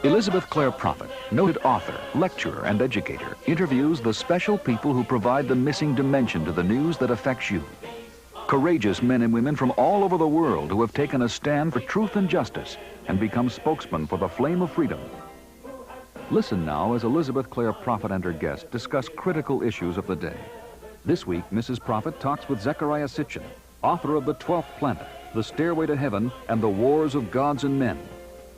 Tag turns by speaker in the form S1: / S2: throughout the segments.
S1: Elizabeth Clare Prophet, noted author, lecturer, and educator, interviews the special people who provide the missing dimension to the news that affects you. Courageous men and women from all over the world who have taken a stand for truth and justice and become spokesmen for the flame of freedom. Listen now as Elizabeth Clare Prophet and her guest discuss critical issues of the day. This week, Mrs. Prophet talks with ZECHARIA SITCHIN, author of The 12th Planet, The Stairway to Heaven, and The Wars of Gods and Men,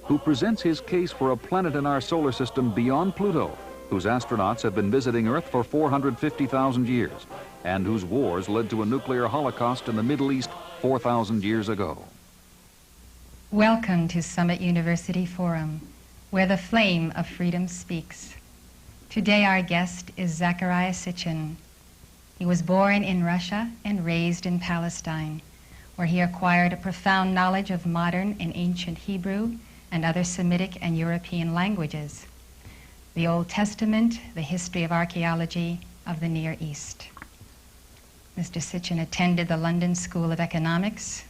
S1: who presents his case for a planet in our solar system beyond Pluto, whose astronauts have been visiting Earth for 450,000 years, and whose wars led to a nuclear holocaust in the Middle East 4,000 years ago.
S2: Welcome to Summit University Forum, where the flame of freedom speaks. Today our guest is ZECHARIA SITCHIN. He was born in Russia and raised in Palestine, where he acquired a profound knowledge of modern and ancient Hebrew and other Semitic and European languages, the Old Testament, the history of archaeology of the Near East. Mr. Sitchin attended the London School of Economics,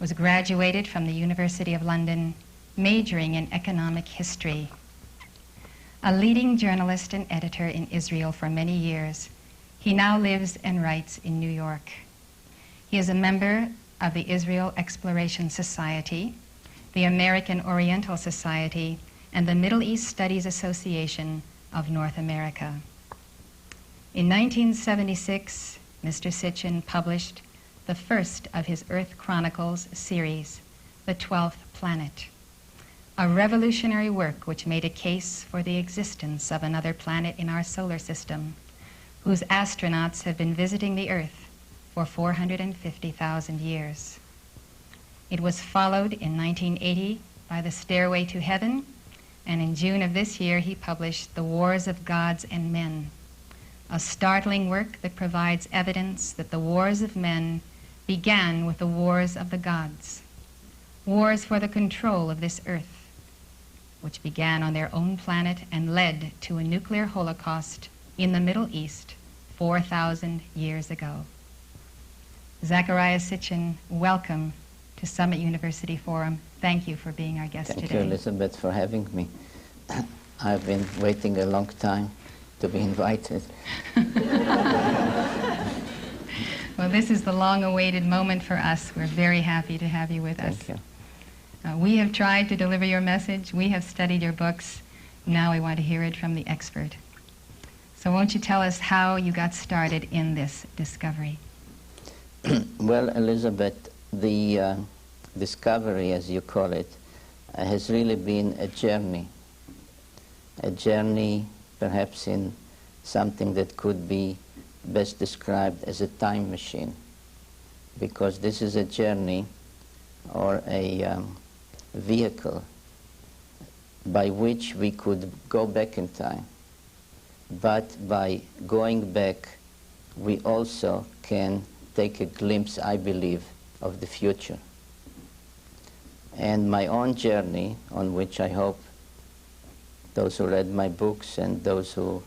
S2: was graduated from the University of London, majoring in economic history. A leading journalist and editor in Israel for many years, he now lives and writes in New York. He is a member of the Israel Exploration Society, the American Oriental Society, and the Middle East Studies Association of North America. In 1976, Mr. Sitchin published the first of his Earth Chronicles series, The 12th Planet, a revolutionary work which made a case for the existence of another planet in our solar system, whose astronauts have been visiting the Earth for 450,000 years. It was followed in 1980 by The Stairway to Heaven, and in June of this year he published The Wars of Gods and Men, a startling work that provides evidence that the wars of men began with the wars of the gods, wars for the control of this Earth, which began on their own planet and led to a nuclear holocaust in the Middle East 4,000 years ago. ZECHARIA SITCHIN, welcome to Summit University Forum. Thank you for being our guest today.
S3: Thank you, Elizabeth, for having me. I've been waiting a long time to be invited.
S2: Well, this is the long-awaited moment for us. We're very happy to have you with us.
S3: Thank you.
S2: We have tried to deliver your message. We have studied your books. Now we want to hear it from the expert. So won't you tell us how you got started in this discovery?
S3: Well, Elizabeth, the discovery, as you call it, has really been a journey perhaps in something that could be best described as a time machine, because this is a journey or a vehicle by which we could go back in time, but by going back we also can take a glimpse, I believe, of the future. And my own journey, on which I hope those who read my books and those who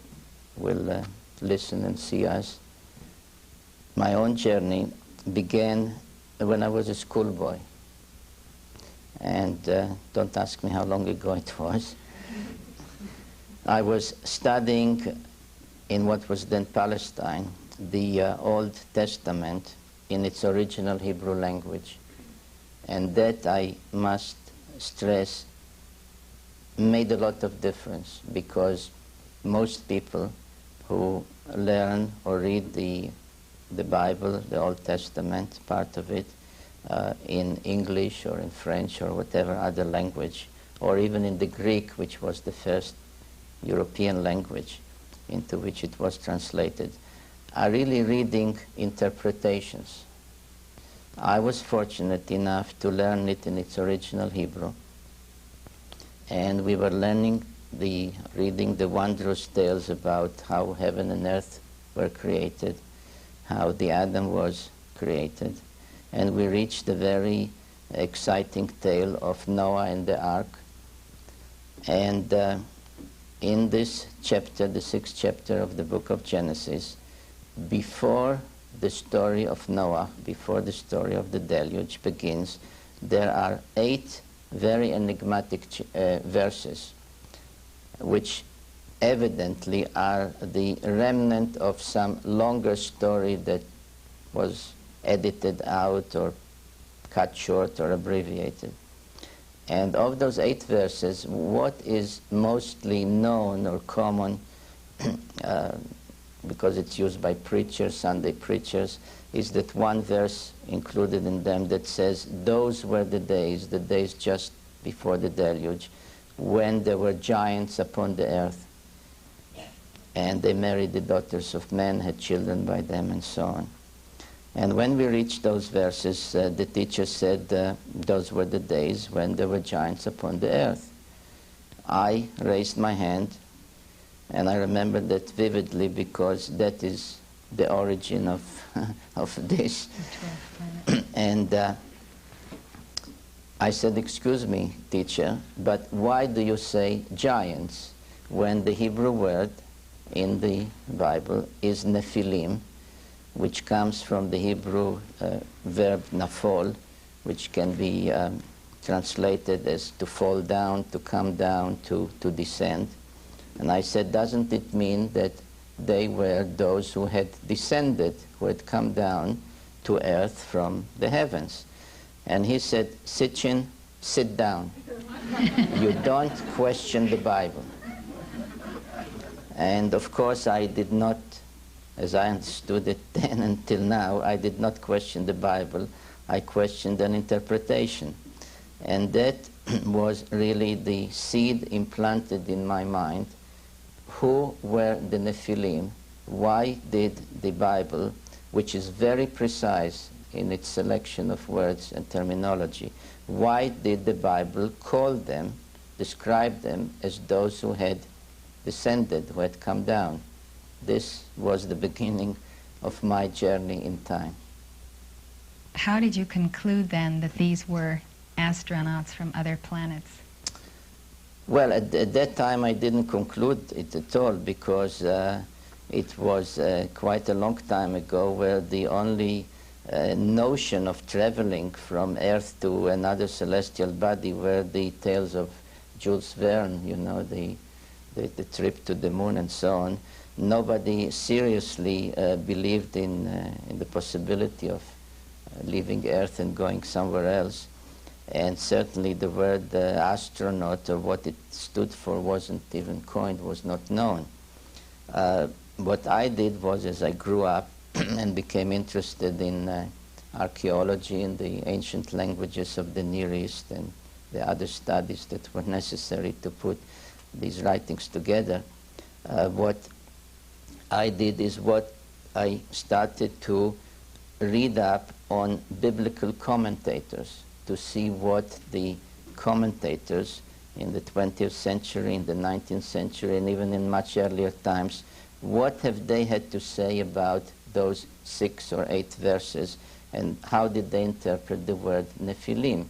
S3: will listen and see us, my own journey began when I was a schoolboy. And don't ask me how long ago it was. I was studying in what was then Palestine, the Old Testament in its original Hebrew language. And that, I must stress, made a lot of difference, because most people who learn or read the Bible, the Old Testament, part of it, in English or in French or whatever other language, or even in the Greek, which was the first European language into which it was translated, are really reading interpretations. I was fortunate enough to learn it in its original Hebrew, and we were reading the wondrous tales about how heaven and earth were created, how the Adam was created, and we reached the very exciting tale of Noah and the ark. And in this chapter, the 6th chapter of the book of Genesis, before the story of Noah, before the story of the deluge begins, there are 8 very enigmatic verses which evidently are the remnant of some longer story that was edited out or cut short or abbreviated. And of those 8 verses, what is mostly known or common, because it's used by preachers, Sunday preachers, is that one verse included in them that says, those were the days just before the deluge, when there were giants upon the earth, and they married the daughters of men, had children by them, and so on. And when we reached those verses, the teacher said, those were the days when there were giants upon the earth. I raised my hand, and I remember that vividly because that is the origin of, of this. And I said, excuse me, teacher, but why do you say giants when the Hebrew word in the Bible is Nephilim, which comes from the Hebrew verb nafol, which can be translated as to fall down, to come down, to descend. And I said, doesn't it mean that they were those who had descended, who had come down to earth from the heavens? And he said, Sitchin, sit down. You don't question the Bible. And of course I did not, as I understood it then until now, I did not question the Bible. I questioned an interpretation. And that was really the seed implanted in my mind. Who were the Nephilim? Why did the Bible, which is very precise in its selection of words and terminology, why did the Bible call them, describe them as those who had descended, who had come down? This was the beginning of my journey in time.
S2: How did you conclude then that these were astronauts from other planets?
S3: Well, at that time I didn't conclude it at all, because it was quite a long time ago where the only notion of traveling from Earth to another celestial body were the tales of Jules Verne, you know, the trip to the moon and so on. Nobody seriously believed in the possibility of leaving Earth and going somewhere else. And certainly the word astronaut, or what it stood for, wasn't even coined, was not known. What I did was, as I grew up and became interested in archaeology and the ancient languages of the Near East and the other studies that were necessary to put these writings together, what I did is what I started to read up on biblical commentators, to see what the commentators in the 20th century, in the 19th century, and even in much earlier times, what have they had to say about those 6 or 8 verses, and how did they interpret the word Nephilim?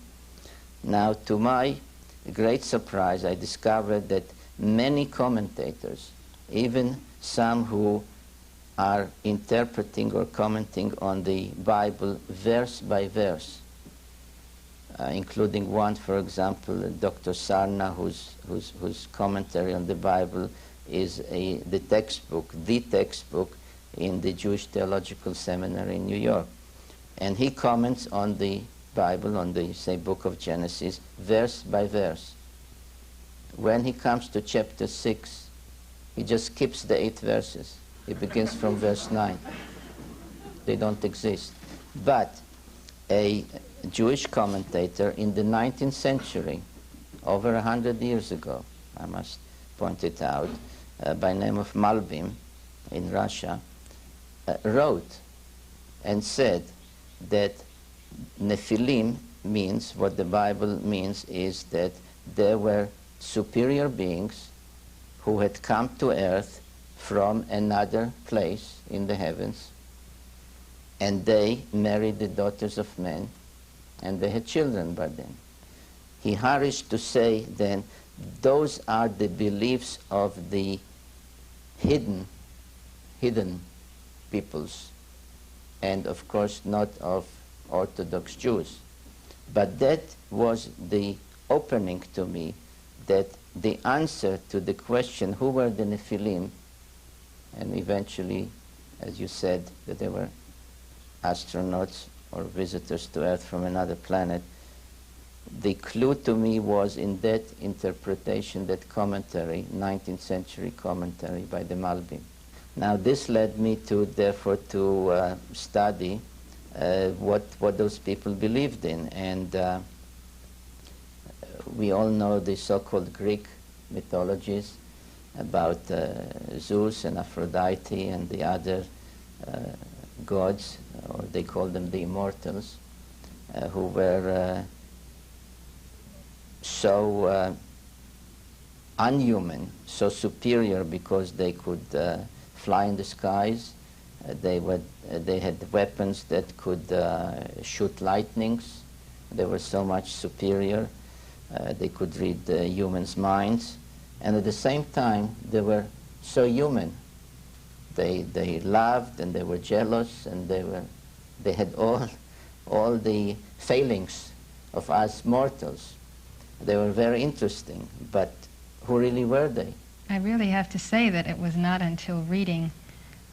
S3: Now, to my great surprise, I discovered that many commentators, even some who are interpreting or commenting on the Bible verse by verse, including one, for example, Dr. Sarna, whose commentary on the Bible is the textbook in the Jewish Theological Seminary in New York. And he comments on the Bible, on the, say, book of Genesis, verse by verse. When he comes to chapter 6, he just skips the 8 verses. He begins from verse 9. They don't exist. But a Jewish commentator in the 19th century, over 100 years ago, I must point it out, by name of Malbim in Russia, wrote and said that Nephilim means, what the Bible means is that there were superior beings who had come to earth from another place in the heavens, and they married the daughters of men, and they had children by them. He hurries to say then, those are the beliefs of the hidden peoples, and of course not of Orthodox Jews. But that was the opening to me that the answer to the question, who were the Nephilim, and eventually, as you said, that they were astronauts or visitors to Earth from another planet, the clue to me was in that interpretation, that commentary, 19th century commentary by the Malbim. Now this led me to, therefore, to study what those people believed in. And we all know the so-called Greek mythologies about Zeus and Aphrodite and the other gods, or they call them the immortals, who were so unhuman, so superior because they could fly in the skies. They had weapons that could shoot lightnings. They were so much superior. They could read humans' minds. And at the same time, they were so human. They loved and they were jealous, and they had all the failings of us mortals. They were very interesting, but who really were they?
S2: I really have to say that it was not until reading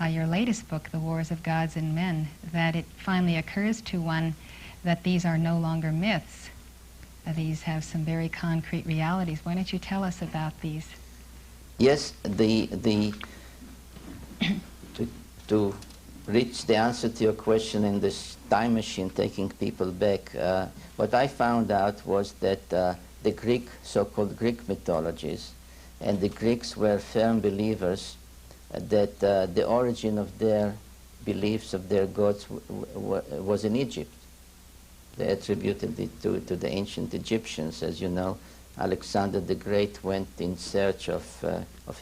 S2: your latest book, The Wars of Gods and Men, that it finally occurs to one that these are no longer myths. These have some very concrete realities. Why don't you tell us about these?
S3: Yes, to reach the answer to your question in this time machine, taking people back, what I found out was that the Greek, so-called Greek mythologies, and the Greeks were firm believers that the origin of their beliefs of their gods was in Egypt. They attributed it to the ancient Egyptians. As you know, Alexander the Great went in search of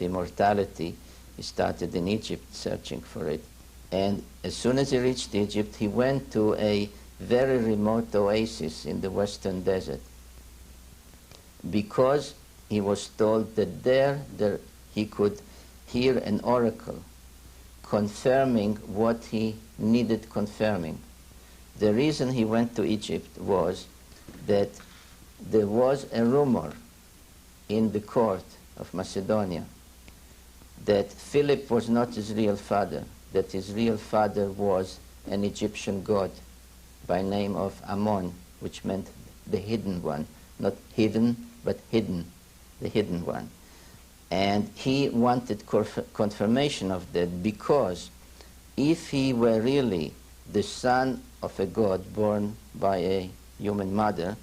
S3: immortality. He started in Egypt searching for it. And as soon as he reached Egypt, he went to a very remote oasis in the western desert, because he was told that there he could hear an oracle confirming what he needed confirming. The reason he went to Egypt was that there was a rumor in the court of Macedonia that Philip was not his real father, that his real father was an Egyptian god by name of Ammon, which meant the hidden one, not hidden, but hidden, the hidden one. And he wanted confirmation of that, because if he were really the son of a god born by a human mother,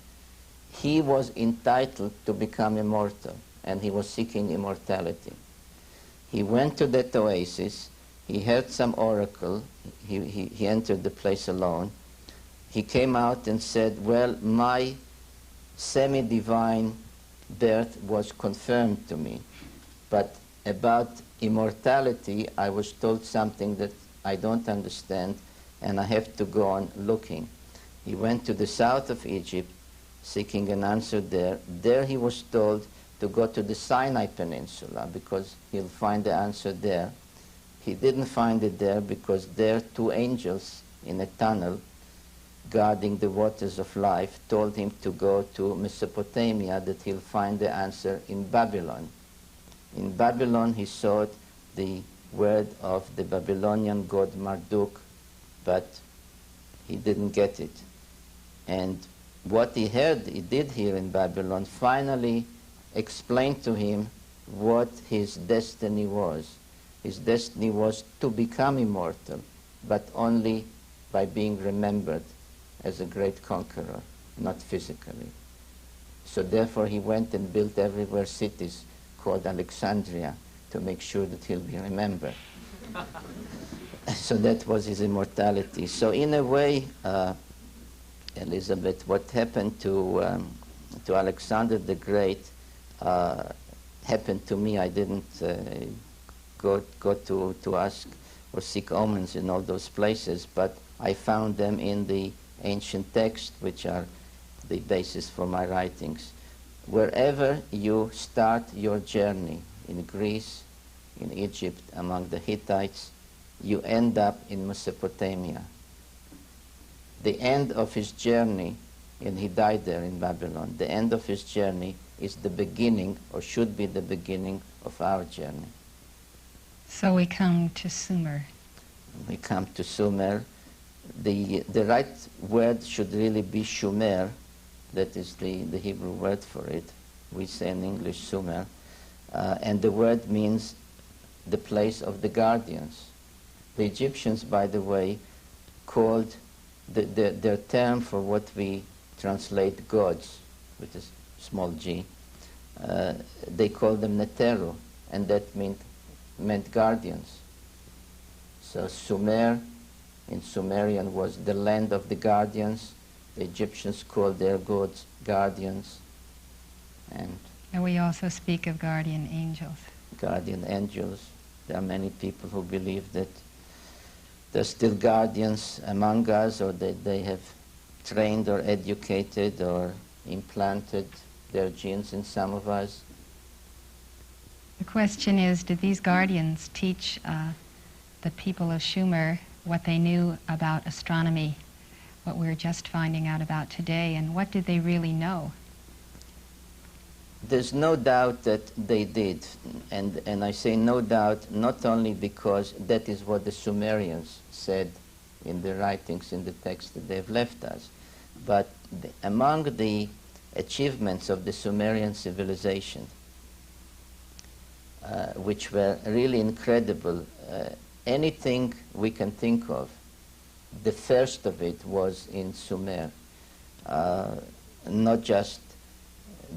S3: he was entitled to become immortal, and he was seeking immortality. He went to that oasis, he heard some oracle, he entered the place alone. He came out and said, well, my semi-divine birth was confirmed to me, but about immortality I was told something that I don't understand, and I have to go on looking. He went to the south of Egypt, seeking an answer there. There he was told to go to the Sinai Peninsula, because he'll find the answer there. He didn't find it there, because there 2 angels in a tunnel guarding the waters of life told him to go to Mesopotamia, that he'll find the answer in Babylon. In Babylon he sought the word of the Babylonian god Marduk, but he didn't get it. And what he did hear in Babylon, finally explained to him what his destiny was. His destiny was to become immortal, but only by being remembered as a great conqueror, not physically. So therefore he went and built everywhere cities called Alexandria to make sure that he'll be remembered. So that was his immortality. So in a way, Elizabeth, what happened to Alexander the Great happened to me. I didn't go to ask or seek omens in all those places, but I found them in the ancient texts, which are the basis for my writings. Wherever you start your journey, in Greece, in Egypt, among the Hittites, you end up in Mesopotamia. The end of his journey, and he died there in Babylon, the end of his journey is the beginning, or should be the beginning, of our journey.
S2: So we come to Sumer.
S3: We come to Sumer. The right word should really be Shumer. That is the Hebrew word for it. We say in English Sumer. And the word means the place of the guardians. The Egyptians, by the way, called their term for what we translate gods, with a small g, they called them Neteru, and that meant guardians. So Sumer, in Sumerian, was the land of the guardians. The Egyptians called their gods guardians. And
S2: we also speak of guardian angels.
S3: Guardian angels. There are many people who believe that there's still guardians among us, or that they have trained or educated or implanted their genes in some of us.
S2: The question is, did these guardians teach the people of Sumer what they knew about astronomy, what we're just finding out about today, and what did they really know?
S3: There's no doubt that they did, and I say no doubt not only because that is what the Sumerians said in their writings, in the text that they've left us, but among the achievements of the Sumerian civilization, which were really incredible, anything we can think of, the first of it was in Sumer, not just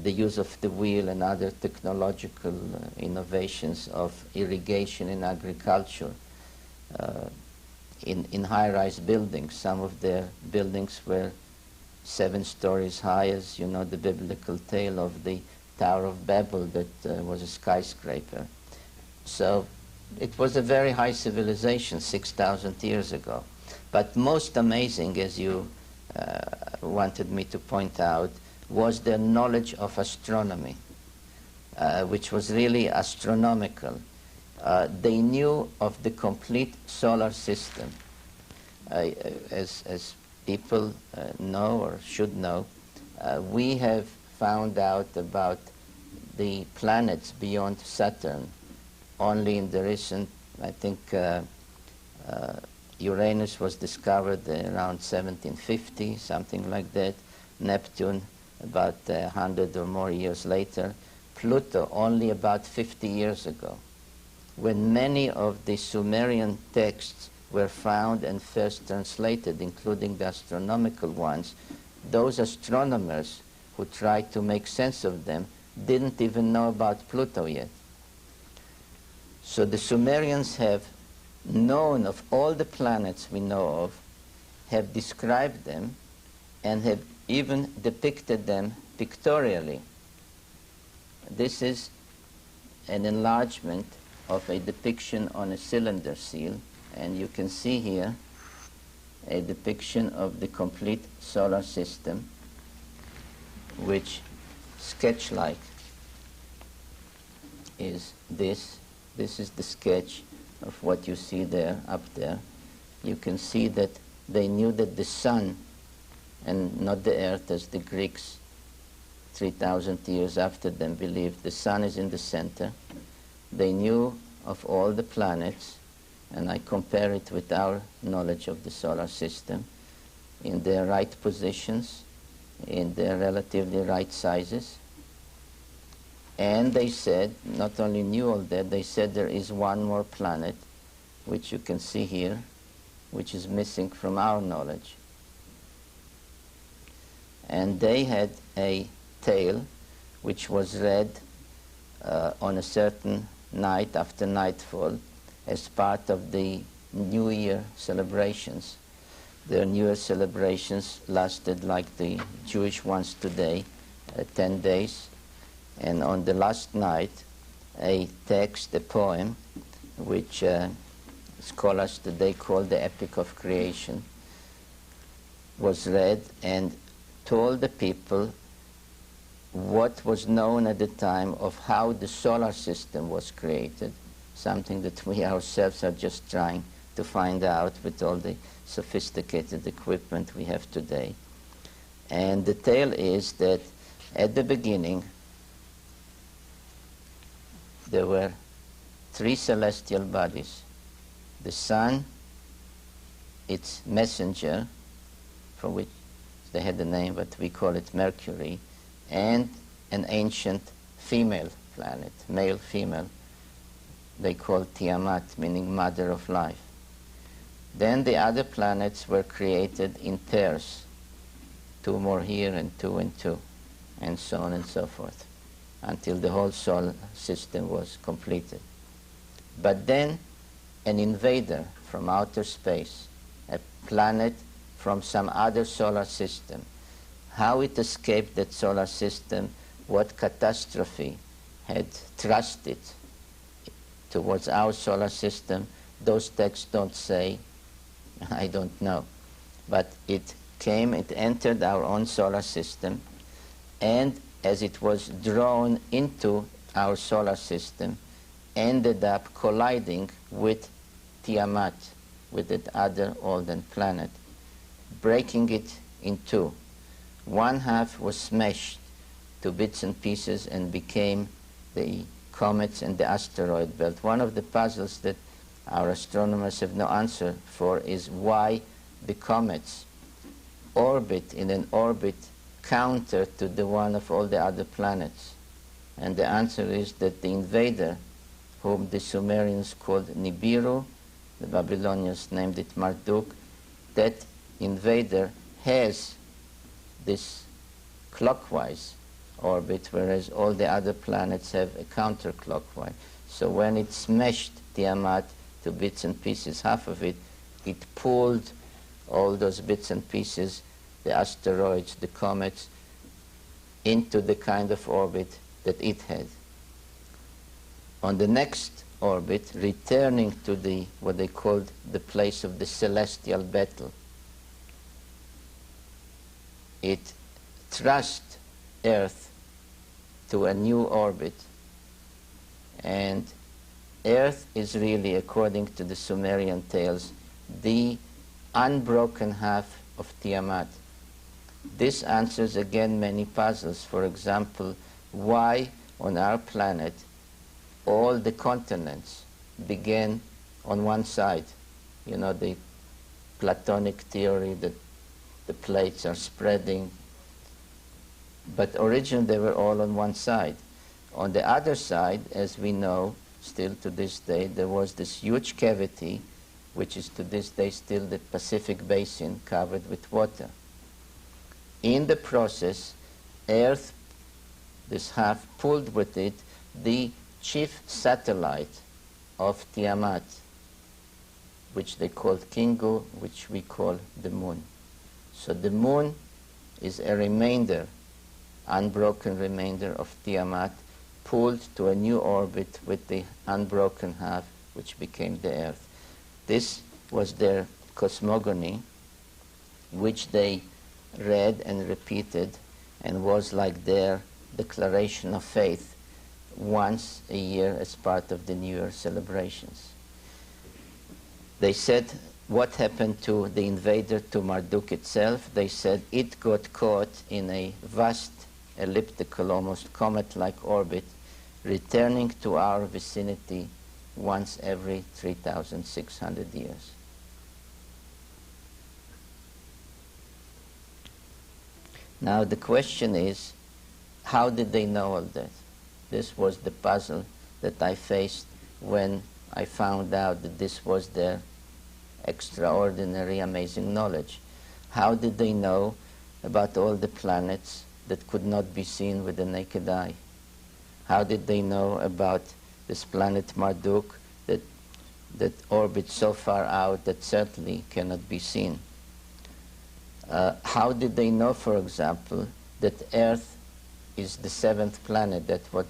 S3: the use of the wheel and other technological innovations of irrigation in agriculture, in high-rise buildings. Some of their buildings were 7 stories high, as you know the biblical tale of the Tower of Babel that was a skyscraper. So it was a very high civilization 6,000 years ago. But most amazing, as you wanted me to point out, was their knowledge of astronomy, which was really astronomical. They knew of the complete solar system. As people know or should know, we have found out about the planets beyond Saturn only in the recent, I think Uranus was discovered around 1750, something like that. Neptune about 100 or more years later. Pluto only about 50 years ago, when many of the Sumerian texts were found and first translated, including the astronomical ones. Those astronomers who tried to make sense of them didn't even know about Pluto yet. So the Sumerians have known of all the planets we know of, have described them, and have even depicted them pictorially. This is an enlargement of a depiction on a cylinder seal, and you can see here a depiction of the complete solar system, which sketch-like is this. This is the sketch of what you see there, up there. You can see that they knew that the sun, and not the earth as the Greeks 3,000 years after them believed, the sun is in the center. They knew of all the planets, and I compare it with our knowledge of the solar system, in their right positions, in their relatively right sizes. And they said, not only knew all that, they said there is one more planet, which you can see here, which is missing from our knowledge. And they had a tale which was read on a certain night after nightfall as part of the New Year celebrations. Their New Year celebrations lasted like the Jewish ones today, 10 days. And on the last night, a text, a poem, which scholars today call the Epic of Creation, was read and told the people what was known at the time of how the solar system was created, something that we ourselves are just trying to find out with all the sophisticated equipment we have today. And the tale is that at the beginning, there were three celestial bodies: the sun, its messenger, from which they had a name, but we call it Mercury, and an ancient female planet, male-female, they call Tiamat, meaning mother of life. Then the other planets were created in pairs, 2 more here and 2 and 2, and so on and so forth, until the whole solar system was completed. But then an invader from outer space, a planet from some other solar system, how it escaped that solar system, what catastrophe had thrust it towards our solar system, those texts don't say. I don't know. But it came, it entered our own solar system, and as it was drawn into our solar system, ended up colliding with Tiamat, with that other olden planet, breaking it in two. One half was smashed to bits and pieces and became the comets and the asteroid belt. One of the puzzles that our astronomers have no answer for is why the comets orbit in an orbit counter to the one of all the other planets. And the answer is that the invader, whom the Sumerians called Nibiru, the Babylonians named it Marduk, that invader has this clockwise orbit, whereas all the other planets have a counterclockwise. So when it smashed Tiamat to bits and pieces, half of it, it pulled all those bits and pieces, the asteroids, the comets, into the kind of orbit that it had. On the next orbit, returning to the what they called the place of the celestial battle, it thrust Earth to a new orbit, and Earth is really, according to the Sumerian tales, the unbroken half of Tiamat. This answers again many puzzles. For example, why on our planet all the continents began on one side? You know, the Platonic theory that the plates are spreading, but originally they were all on one side. On the other side, as we know, still to this day, there was this huge cavity, which is to this day still the Pacific Basin covered with water. In the process, Earth, this half, pulled with it the chief satellite of Tiamat, which they called Kingu, which we call the moon. So the moon is a remainder, unbroken remainder of Tiamat, pulled to a new orbit with the unbroken half, which became the Earth. This was their cosmogony, which they read and repeated, and was like their declaration of faith once a year as part of the New Year celebrations. They said, what happened to the invader, to Marduk itself? They said it got caught in a vast elliptical, almost comet-like orbit, returning to our vicinity once every 3,600 years. Now the question is, how did they know all that? This was the puzzle that I faced when I found out that this was their extraordinary, amazing knowledge. How did they know about all the planets that could not be seen with the naked eye? How did they know about this planet Marduk that orbits so far out that certainly cannot be seen? How did they know, for example, that Earth is the 7th planet? That's what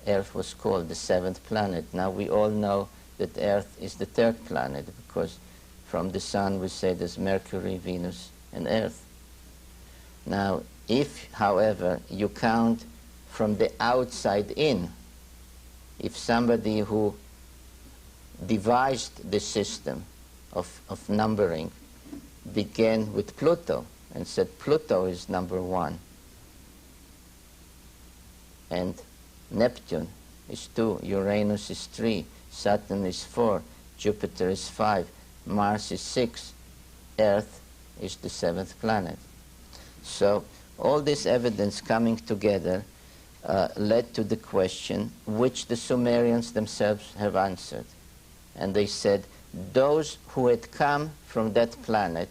S3: Earth was called, the 7th planet. Now we all know that Earth is the 3rd planet, because from the Sun we say there's Mercury, Venus, and Earth. Now, if, however, you count from the outside in, if somebody who devised the system of numbering began with Pluto and said Pluto is number 1 and Neptune is 2, Uranus is 3, Saturn is 4, Jupiter is 5, Mars is 6, Earth is the 7th planet. So all this evidence coming together led to the question which the Sumerians themselves have answered. And they said, those who had come from that planet,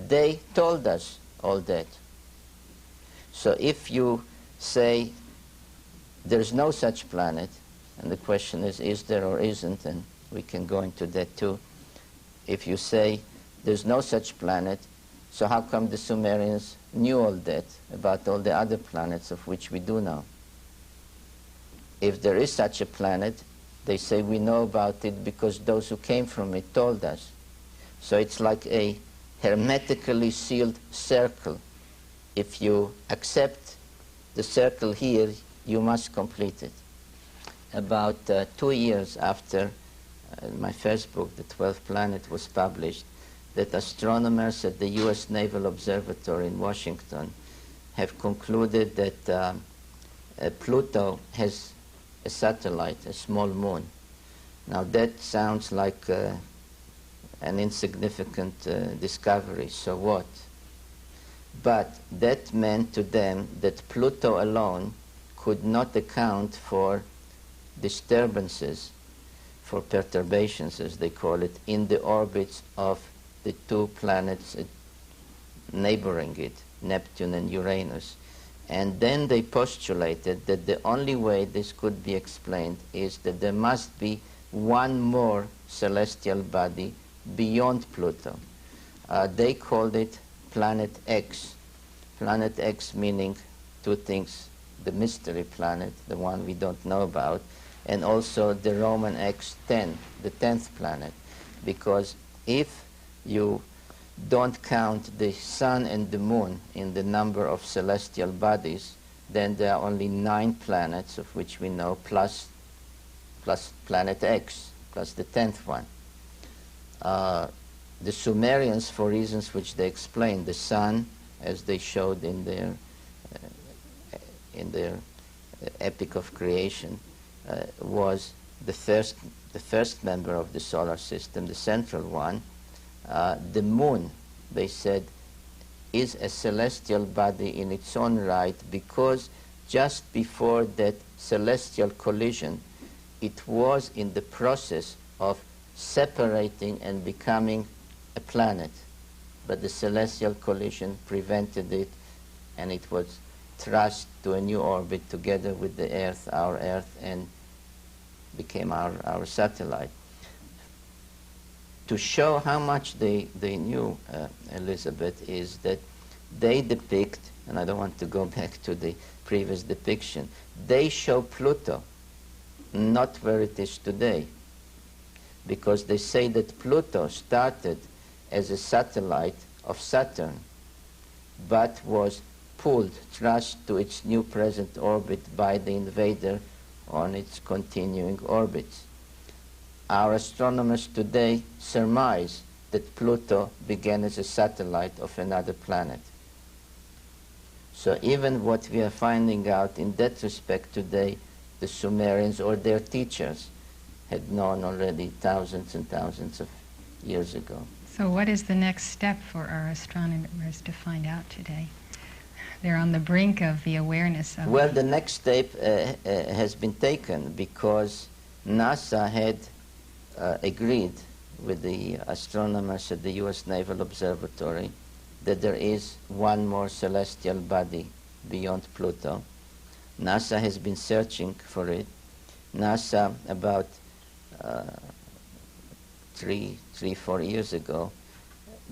S3: they told us all that. So if you say there's no such planet, and the question is there or isn't, and we can go into that too. If you say there's no such planet, so how come the Sumerians knew all that about all the other planets of which we do know? If there is such a planet, they say we know about it because those who came from it told us. So it's like a hermetically sealed circle. If you accept the circle here, you must complete it. About 2 years after my first book, The 12th Planet, was published, that astronomers at the U.S. Naval Observatory in Washington have concluded that Pluto has a satellite, a small moon. Now that sounds like an insignificant discovery, so what? But that meant to them that Pluto alone could not account for disturbances, for perturbations, as they call it, in the orbits of the 2 planets neighboring it, Neptune and Uranus. And then they postulated that the only way this could be explained is that there must be one more celestial body beyond Pluto. They called it Planet X. Planet X meaning 2 things: the mystery planet, the one we don't know about, and also the Roman X10, the 10th planet. Because if you don't count the sun and the moon in the number of celestial bodies, then there are only 9 planets of which we know, plus Planet X, plus the 10th one. The Sumerians, for reasons which they explained, the sun, as they showed in their Epic of Creation, was the first member of the solar system, the central one. The moon, they said, is a celestial body in its own right because just before that celestial collision, it was in the process of separating and becoming a planet. But the celestial collision prevented it, and it was thrust to a new orbit together with the Earth, our Earth, and became our satellite. To show how much they knew, Elizabeth, is that they depict, and I don't want to go back to the previous depiction, they show Pluto not where it is today, because they say that Pluto started as a satellite of Saturn, but was pulled, thrust to its new present orbit by the invader on its continuing orbits. Our astronomers today surmise that Pluto began as a satellite of another planet. So even what we are finding out in that respect today, the Sumerians or their teachers had known already thousands and thousands of years ago.
S2: So what is the next step for our astronomers to find out today? They're on the brink of the awareness of...
S3: Well, the next step has been taken because NASA had agreed with the astronomers at the U.S. Naval Observatory that there is one more celestial body beyond Pluto. NASA has been searching for it. NASA, about 4 years ago,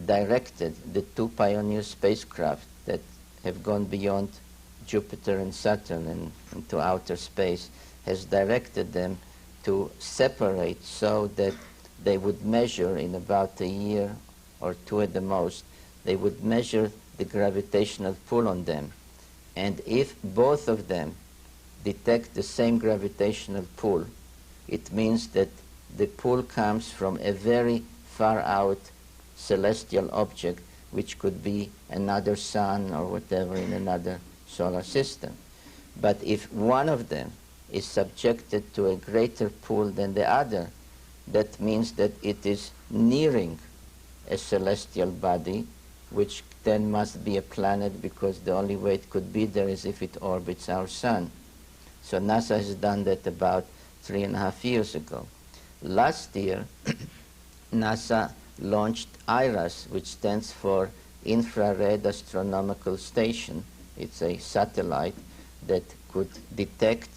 S3: directed the 2 Pioneer spacecraft that have gone beyond Jupiter and Saturn and into outer space, has directed them to separate so that they would measure in about a year or 2 at the most, they would measure the gravitational pull on them. And if both of them detect the same gravitational pull, it means that the pull comes from a very far out celestial object, which could be another sun or whatever in another solar system. But if one of them is subjected to a greater pull than the other. That means that it is nearing a celestial body, which then must be a planet, because the only way it could be there is if it orbits our sun. So NASA has done that about 3.5 years ago. Last year, NASA launched IRAS, which stands for Infrared Astronomical Station. It's a satellite that could detect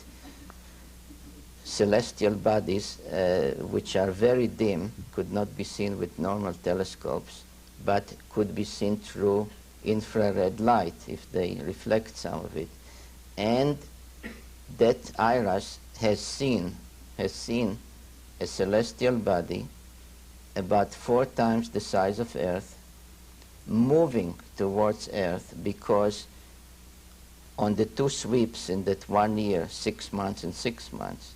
S3: celestial bodies which are very dim, could not be seen with normal telescopes, but could be seen through infrared light if they reflect some of it. And that IRAS has seen a celestial body about 4 times the size of Earth moving towards Earth, because on the 2 sweeps in that 1 year, 6 months and 6 months,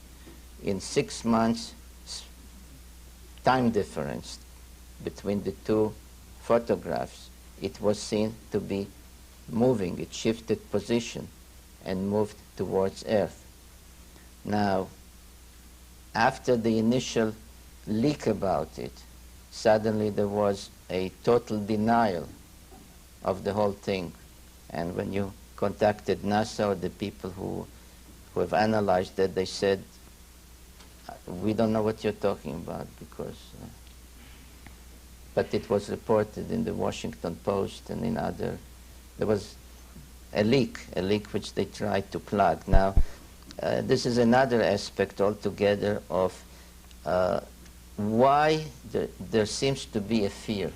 S3: in 6 months time difference between the 2 photographs, it was seen to be moving. It shifted position and moved towards Earth. Now, after the initial leak about it, suddenly there was a total denial of the whole thing. And when you contacted NASA or the people who have analyzed that, they said, we don't know what you're talking about, because but it was reported in the Washington Post and in other, there was a leak which they tried to plug. Now, this is another aspect altogether of why there seems to be a fear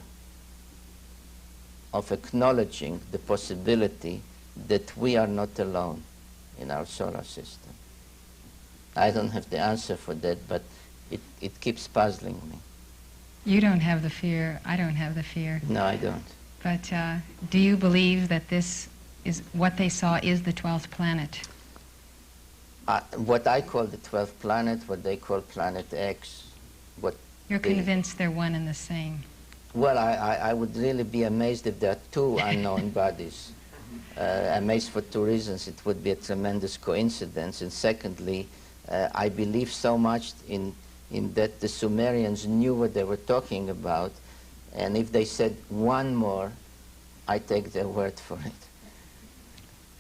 S3: of acknowledging the possibility that we are not alone in our solar system. I don't have the answer for that, but it keeps puzzling me.
S2: You don't have the fear. I don't have the fear.
S3: No, I don't.
S2: But do you believe that this is what they saw is the 12th planet?
S3: What I call the 12th planet, what they call Planet X.
S2: You're convinced they're one and the same?
S3: Well, I would really be amazed if there are 2 unknown bodies. Amazed for 2 reasons. It would be a tremendous coincidence. And secondly, I believe so much in that the Sumerians knew what they were talking about. And if they said 1 more, I take their word for it.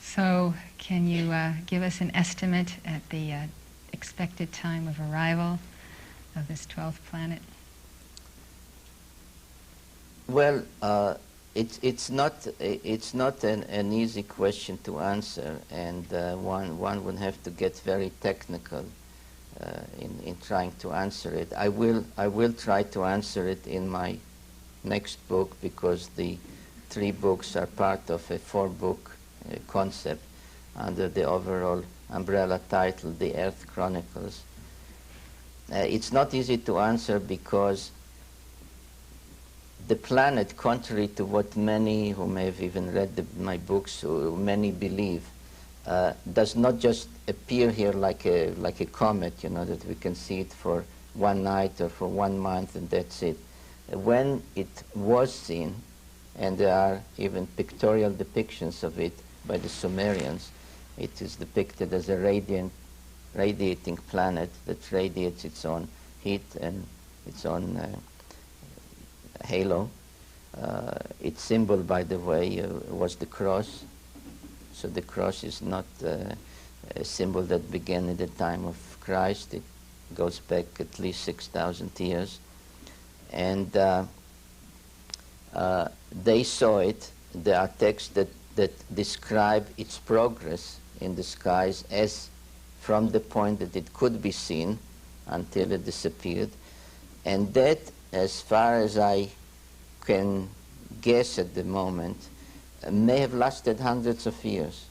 S2: So can you give us an estimate at the expected time of arrival of this 12th planet?
S3: Well, it's not an easy question to answer, and one would have to get very technical in trying to answer it. I will try to answer it in my next book, because the 3 books are part of a 4-book concept under the overall umbrella title, The Earth Chronicles. It's not easy to answer because the planet, contrary to what many who may have even read my books, or many believe, does not just appear here like a comet, you know, that we can see it for 1 night or for 1 month and that's it. When it was seen, and there are even pictorial depictions of it by the Sumerians, it is depicted as a radiating planet that radiates its own heat and its own halo. Its symbol, by the way, was the cross. So the cross is not a symbol that began at the time of Christ. It goes back at least 6,000 years. And they saw it. There are texts that describe its progress in the skies as from the point that it could be seen until it disappeared. And that, as far as I can guess at the moment, may have lasted hundreds of years.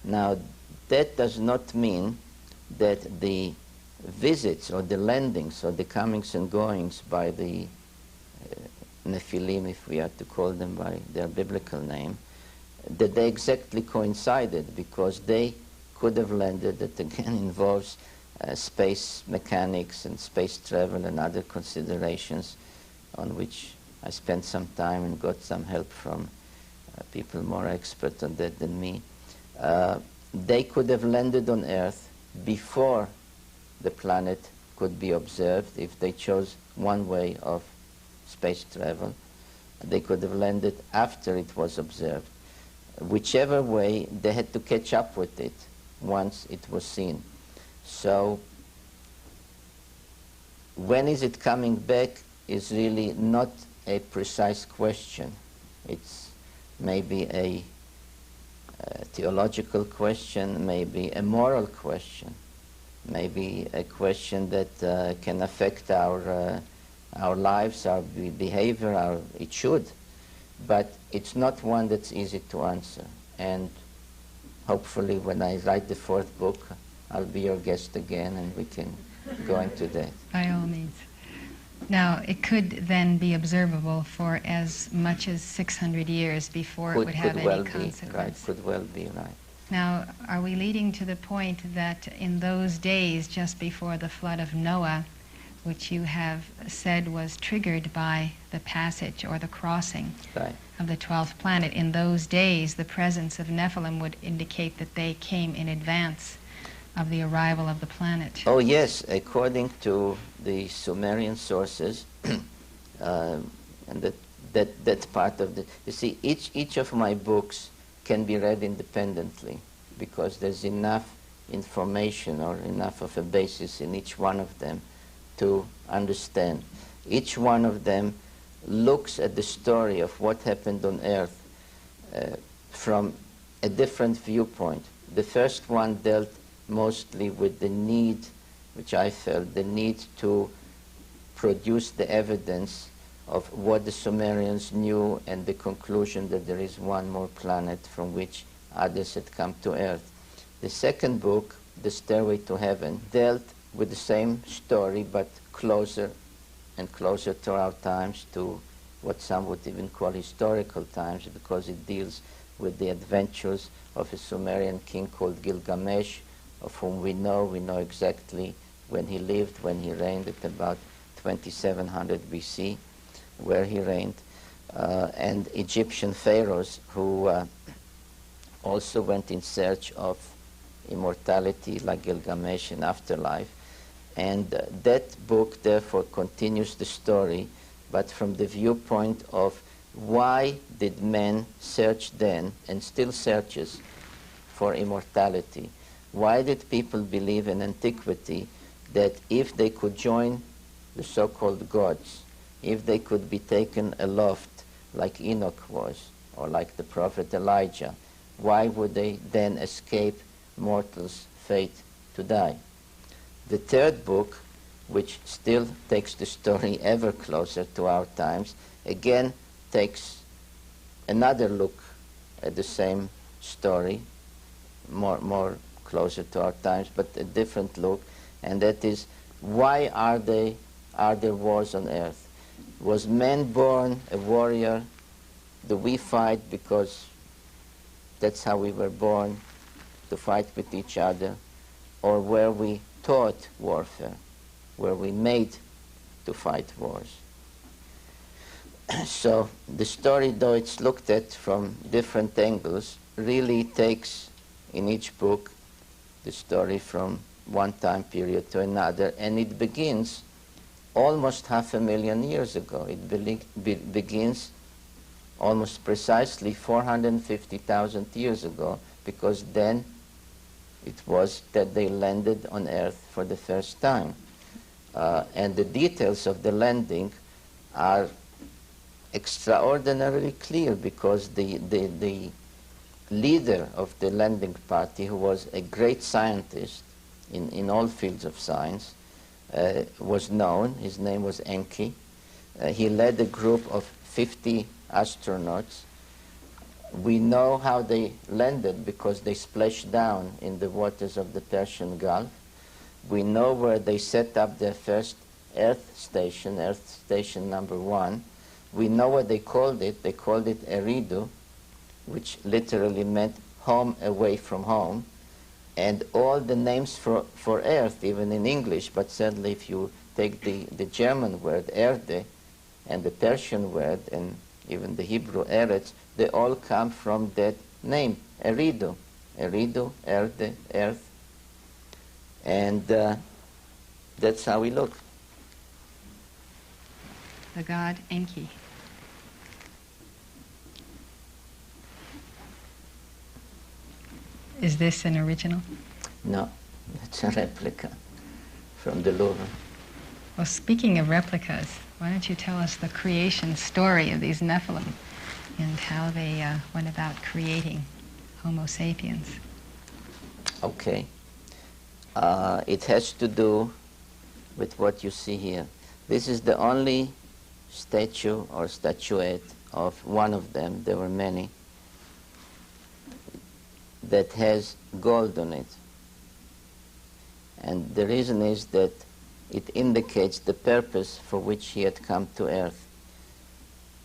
S3: Now, that does not mean that the visits or the landings or the comings and goings by the Nephilim, if we are to call them by their biblical name, that they exactly coincided, because they could have landed. That again involves space mechanics and space travel and other considerations on which I spent some time and got some help from people more expert on that than me. they could have landed on Earth before the planet could be observed if they chose one way of space travel. They could have landed after it was observed. Whichever way, they had to catch up with it once it was seen. So when is it coming back is really not a precise question. It's maybe a theological question, maybe a moral question, maybe a question that can affect our lives, our behavior, it should, but it's not one that's easy to answer. And hopefully when I write the fourth book, I'll be your guest again and we can go into that.
S2: By all means. Now, it could then be observable for as much as 600 years before it would have any consequence.
S3: Right, could well be right.
S2: Now, are we leading to the point that in those days, just before the flood of Noah, which you have said was triggered by the passage or the crossing of the 12th planet, in those days the presence of Nephilim would indicate that they came in advance of the arrival of the planet?
S3: Oh yes, according to the Sumerian sources, and that part of the, you see, each of my books can be read independently because there's enough information or enough of a basis in each one of them to understand. Each one of them looks at the story of what happened on Earth from a different viewpoint. The first one dealt mostly with the need, which I felt, the need to produce the evidence of what the Sumerians knew and the conclusion that there is one more planet from which others had come to Earth. The second book, The Stairway to Heaven, dealt with the same story but closer and closer to our times, to what some would even call historical times, because it deals with the adventures of a Sumerian king called Gilgamesh, of whom we know exactly when he lived, when he reigned at about 2700 BC, where he reigned, and Egyptian pharaohs who also went in search of immortality like Gilgamesh in afterlife. And that book therefore continues the story, but from the viewpoint of why did man search then and still searches for immortality? Why did people believe in antiquity that if they could join the so-called gods, if they could be taken aloft like Enoch was, or like the prophet Elijah, why would they then escape mortals' fate to die? The third book, which still takes the story ever closer to our times, again takes another look at the same story, more closer to our times, but a different look, and that is, why are there wars on Earth? Was man born a warrior? Do we fight because that's how we were born, to fight with each other? Or were we taught warfare? Were we made to fight wars? So the story, though it's looked at from different angles, really takes in each book the story from one time period to another, and it begins almost 500,000 years ago. It begins almost precisely 450,000 years ago, because then it was that they landed on Earth for the first time. And the details of the landing are extraordinarily clear, because the leader of the landing party, who was a great scientist in all fields of science, was known. His name was Enki. He led a group of 50 astronauts. We know how they landed because they splashed down in the waters of the Persian Gulf. We know where they set up their first Earth Station number 1. We know what they called it. They called it Eridu, which literally meant home away from home. And all the names for Earth, even in English, but certainly if you take the German word Erde and the Persian word and even the Hebrew Eretz, they all come from that name, Eridu. Eridu, Erde, earth, and that's how we look.
S2: The god Enki. Is this an original?
S3: No, it's a replica from the Louvre.
S2: Well, speaking of replicas, why don't you tell us the creation story of these Nephilim and how they went about creating Homo sapiens?
S3: Okay. It has to do with what you see here. This is the only statue or statuette of one of them, there were many, that has gold on it. And the reason is that it indicates the purpose for which he had come to Earth.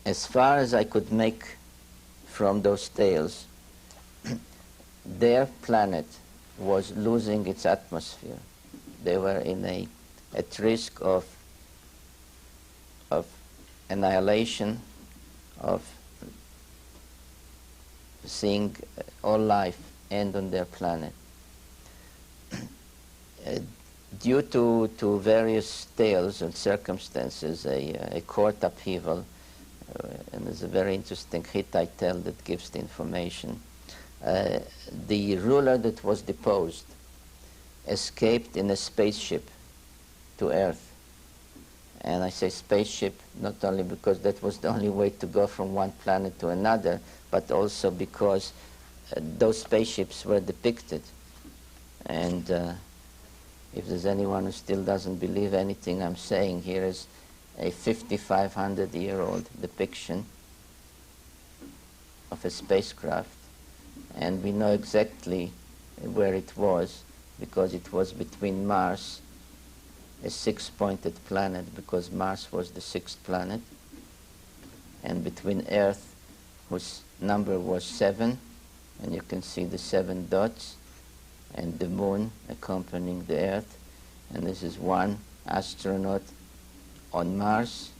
S3: As far as I could make from those tales, their planet was losing its atmosphere. They were at risk of annihilation, of seeing all life end on their planet. Due to various tales and circumstances, a court upheaval, and there's a very interesting Hittite tale that gives the information. The ruler that was deposed escaped in a spaceship to Earth. And I say spaceship not only because that was the only way to go from one planet to another, but also because those spaceships were depicted. And if there's anyone who still doesn't believe anything I'm saying, here is a 5,500-year-old depiction of a spacecraft. And we know exactly where it was, because it was between Mars, a six-pointed planet, because Mars was the sixth planet, and between Earth, whose number was 7, and you can see the 7 dots, and the moon accompanying the Earth. And this is one astronaut on Mars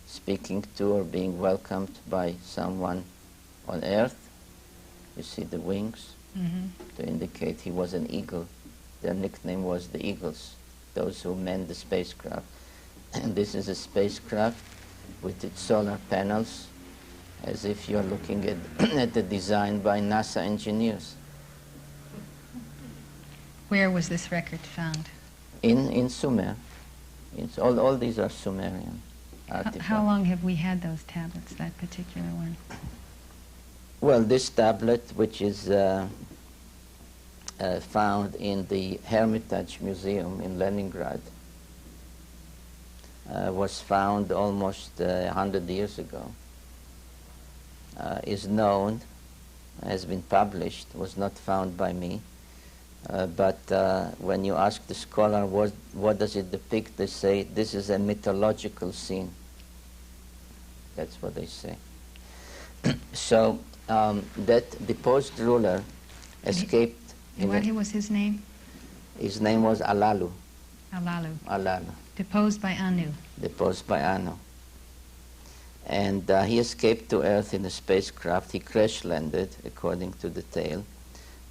S3: speaking to or being welcomed by someone on Earth. You see the wings to indicate he was an eagle. Their nickname was the Eagles, those who manned the spacecraft. And this is a spacecraft with its solar panels, as if you're looking at the design by NASA engineers.
S2: Where was this record found?
S3: In Sumer. All these are Sumerian artifacts.
S2: How long have we had those tablets, that particular one?
S3: Well, this tablet, which is found in the Hermitage Museum in Leningrad, was found almost 100 years ago, is known, has been published, was not found by me, but when you ask the scholar what does it depict, they say this is a mythological scene. That's what they say. So that deposed ruler escaped.
S2: What was his name?
S3: His name was Alalu.
S2: Alalu.
S3: Alalu.
S2: Deposed by Anu.
S3: Deposed by Anu. And he escaped to Earth in a spacecraft. He crash-landed, according to the tale.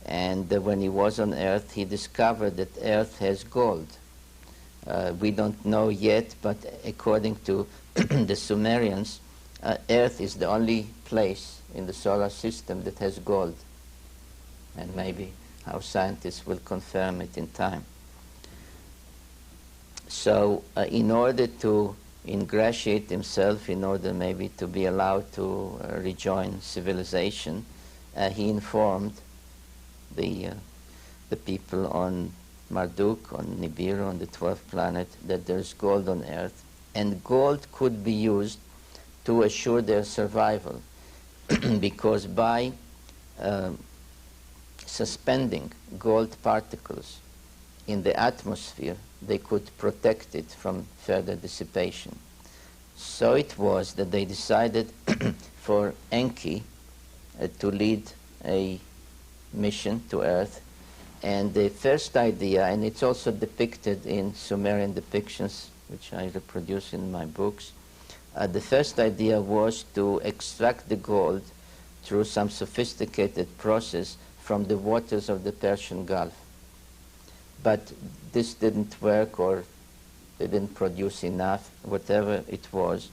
S3: And when he was on Earth, he discovered that Earth has gold. We don't know yet, but according to the Sumerians, Earth is the only place in the solar system that has gold. And maybe our scientists will confirm it in time. So in order to ingratiate himself, in order maybe to be allowed to rejoin civilization, he informed the people on Marduk, on Nibiru, on the 12th planet, that there's gold on Earth, and gold could be used to assure their survival, because by suspending gold particles in the atmosphere, they could protect it from further dissipation. So it was that they decided for Enki to lead a mission to Earth. And the first idea, and it's also depicted in Sumerian depictions, which I reproduce in my books, the first idea was to extract the gold through some sophisticated process from the waters of the Persian Gulf. But this didn't work, or they didn't produce enough, whatever it was,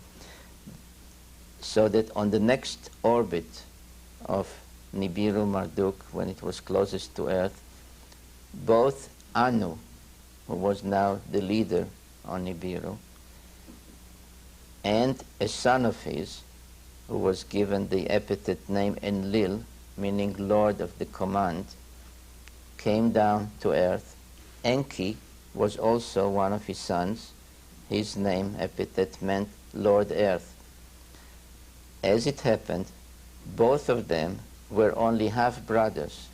S3: so that on the next orbit of Nibiru Marduk, when it was closest to Earth, both Anu, who was now the leader on Nibiru, and a son of his, who was given the epithet name Enlil, meaning Lord of the Command, came down to Earth. Enki was also one of his sons. His name, epithet, meant Lord Earth. As it happened, both of them were only half-brothers,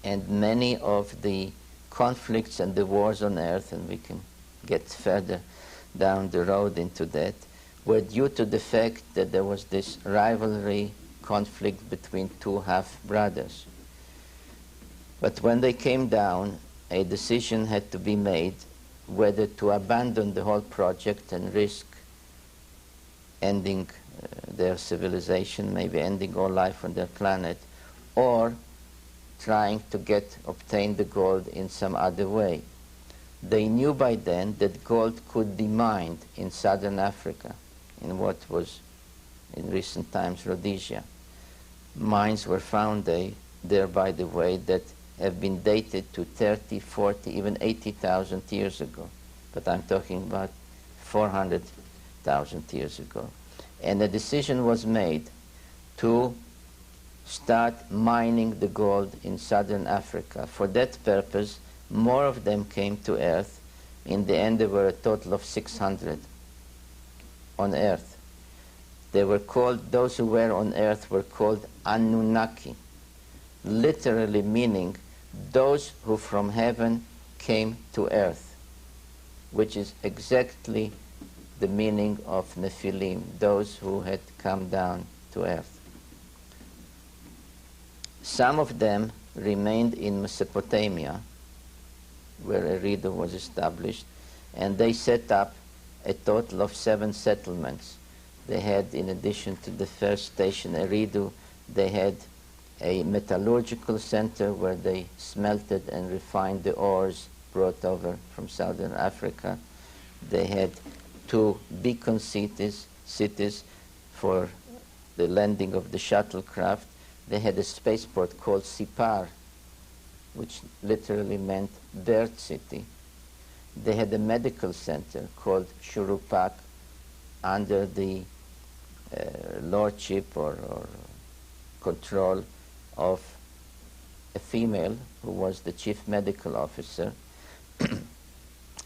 S3: and many of the conflicts and the wars on Earth, and we can get further down the road into that, were due to the fact that there was this rivalry, conflict between two half-brothers. But when they came down, a decision had to be made whether to abandon the whole project and risk ending their civilization, maybe ending all life on their planet, or trying to obtain the gold in some other way. They knew by then that gold could be mined in southern Africa, in what was in recent times Rhodesia. Mines were found there, by the way, that have been dated to 30, 40, even 80,000 years ago. But I'm talking about 400,000 years ago. And a decision was made to start mining the gold in southern Africa. For that purpose, more of them came to Earth. In the end, there were a total of 600 on Earth. They were called, those who were on Earth were called Anunnaki, literally meaning those who from heaven came to Earth, which is exactly the meaning of Nephilim, those who had come down to Earth. Some of them remained in Mesopotamia, where Eridu was established, and they set up a total of 7 settlements. They had, in addition to the first station, Eridu, they had a metallurgical center where they smelted and refined the ores brought over from southern Africa. They had 2 beacon cities for the landing of the shuttlecraft. They had a spaceport called Sipar, which literally meant bird city. They had a medical center called Shurupak under the lordship or control of a female who was the chief medical officer.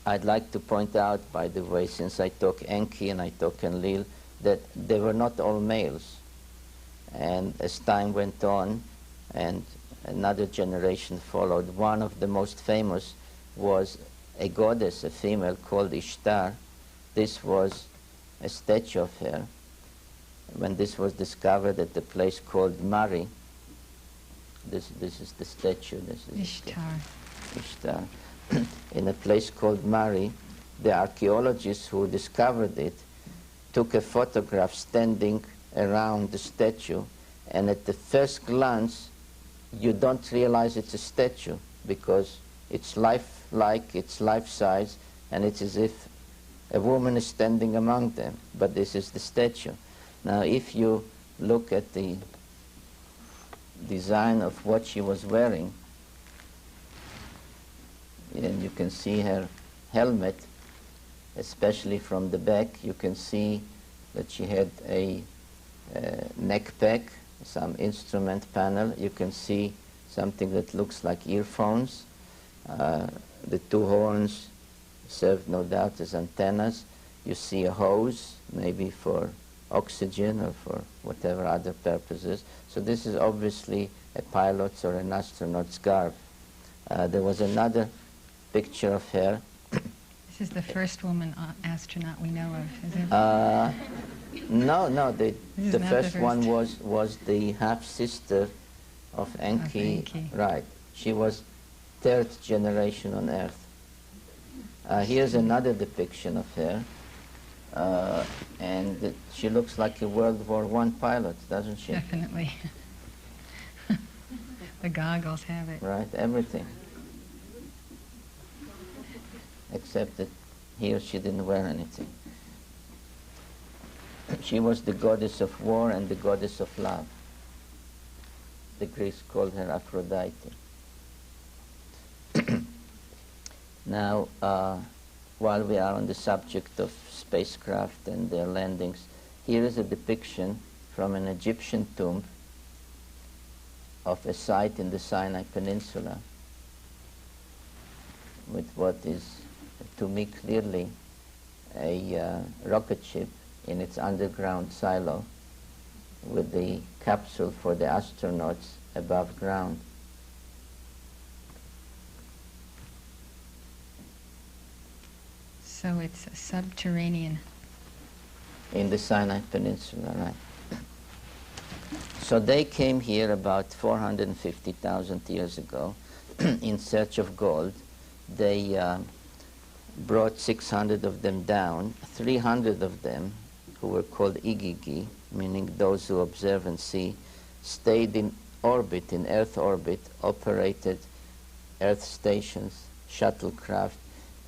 S3: I'd like to point out, by the way, since I talk Enki and I talk Enlil, that they were not all males. And as time went on and another generation followed, one of the most famous was a goddess, a female called Ishtar. This was a statue of her. When this was discovered at a place called Mari, this is the statue. This is Ishtar. In a place called Mari, the archaeologists who discovered it took a photograph standing around the statue, and at the first glance you don't realize it's a statue because it's lifelike, it's life-size, and it's as if a woman is standing among them, but this is the statue. Now if you look at the design of what she was wearing, and you can see her helmet, especially from the back, you can see that she had a neck pack, some instrument panel. You can see something that looks like earphones. The 2 horns served no doubt as antennas. You see a hose, maybe for oxygen or for whatever other purposes. So this is obviously a pilot's or an astronaut's garb. There was another picture of her.
S2: This is the first woman astronaut we know of, is it?
S3: No, the first one was the half-sister of Enki. Right. She was 3rd generation on Earth. Here's another depiction of her. and she looks like a World War I pilot, doesn't she?
S2: Definitely. The goggles have it.
S3: Right, everything. Except that here she didn't wear anything. She was the goddess of war and the goddess of love. The Greeks called her Aphrodite. Now, while we are on the subject of spacecraft and their landings, here is a depiction from an Egyptian tomb of a site in the Sinai Peninsula with what is, to me clearly, a rocket ship in its underground silo with the capsule for the astronauts above ground.
S2: So it's subterranean.
S3: In the Sinai Peninsula, right. So they came here about 450,000 years ago in search of gold. They brought 600 of them down. 300 of them, who were called Igigi, meaning those who observe and see, stayed in orbit, in Earth orbit, operated Earth stations, shuttlecraft,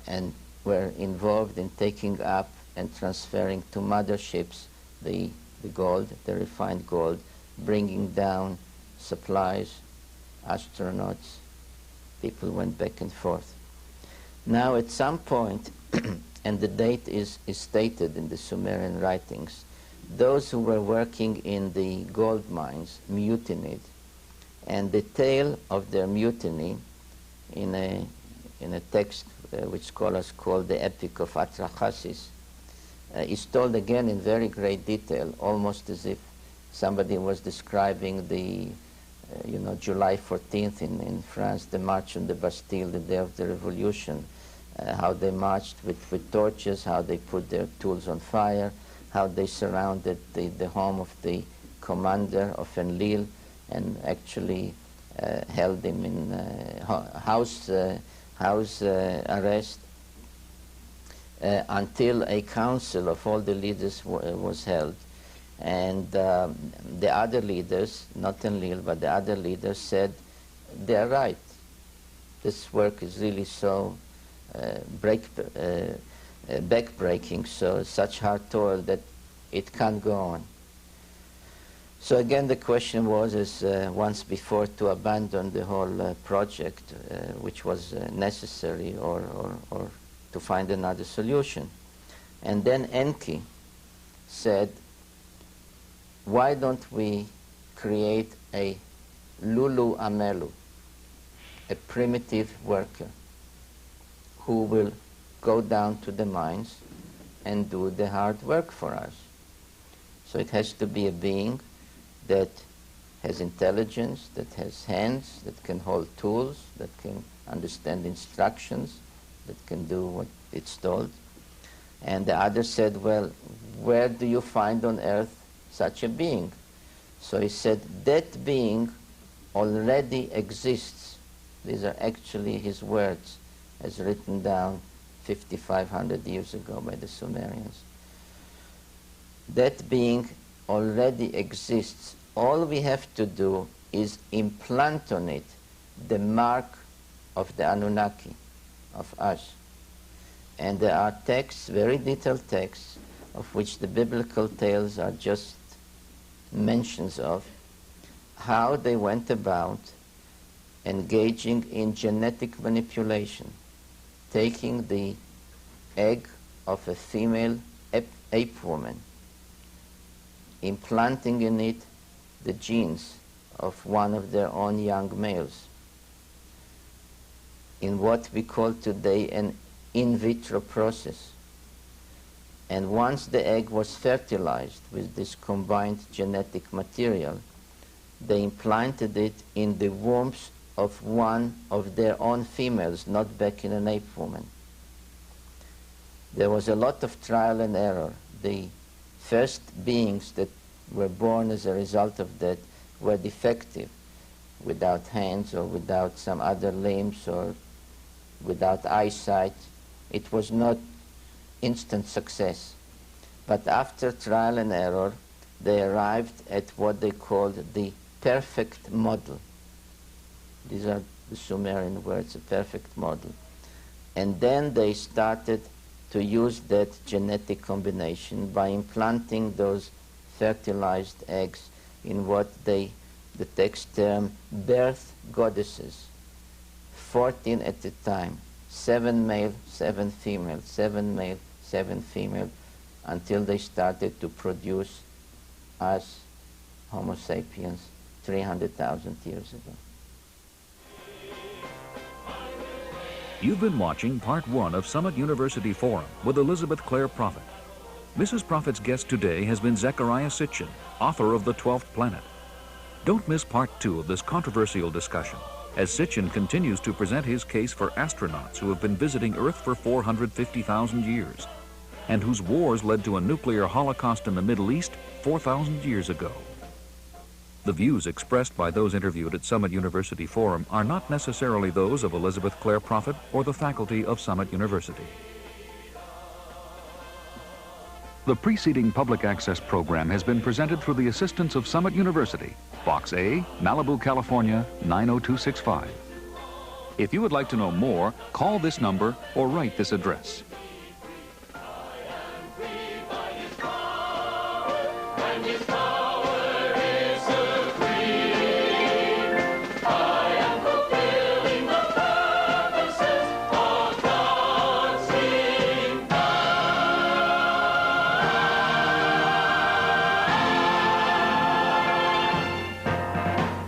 S3: and were involved in taking up and transferring to motherships the gold, the refined gold, bringing down supplies, astronauts. People went back and forth. Now at some point, and the date is stated in the Sumerian writings, those who were working in the gold mines mutinied, and the tale of their mutiny in a text which scholars call the Epic of Atrahasis is told again in very great detail, almost as if somebody was describing the July 14th in France, the march on the Bastille, the day of the revolution, how they marched with torches, how they put their tools on fire, how they surrounded the home of the commander of Enlil and actually held him in house arrest until a council of all the leaders was held. And the other leaders, not Enlil, but the other leaders said, they're right. This work is really so back-breaking, so such hard toil that it can't go on. So again, the question was, as once before, to abandon the whole project, which was necessary, or to find another solution. And then Enki said, why don't we create a Lulu Amelu, a primitive worker, who will go down to the mines and do the hard work for us? So it has to be a being that has intelligence, that has hands, that can hold tools, that can understand instructions, that can do what it's told. And the other said, well, where do you find on earth such a being? So he said, that being already exists. These are actually his words, as written down 5,500 years ago by the Sumerians. That being already exists. All we have to do is implant on it the mark of the Anunnaki, of us. And there are texts, very detailed texts, of which the biblical tales are just mentions of, how they went about engaging in genetic manipulation, taking the egg of a female ape woman, implanting in it the genes of one of their own young males, in what we call today an in vitro process. And once the egg was fertilized with this combined genetic material, they implanted it in the wombs of one of their own females, not back in an ape woman. There was a lot of trial and error. The first beings that were born as a result of that were defective, without hands or without some other limbs or without eyesight. It was not instant success. But after trial and error, they arrived at what they called the perfect model. These are the Sumerian words, a perfect model. And then they started to use that genetic combination by implanting those fertilized eggs in what the text term birth goddesses, 14 at a time, 7 male, 7 female, 7 male, 7 female, until they started to produce us, Homo sapiens, 300,000 years ago.
S1: You've been watching Part 1 of Summit University Forum with Elizabeth Clare Prophet. Mrs. Prophet's guest today has been ZECHARIA SITCHIN, author of The 12th Planet. Don't miss Part 2 of this controversial discussion, as Sitchin continues to present his case for astronauts who have been visiting Earth for 450,000 years, and whose wars led to a nuclear holocaust in the Middle East 4,000 years ago. The views expressed by those interviewed at Summit University Forum are not necessarily those of Elizabeth Clare Prophet or the faculty of Summit University. The preceding public access program has been presented through the assistance of Summit University, Box A, Malibu, California, 90265. If you would like to know more, call this number or write this address.
S4: I am free by His power, and His power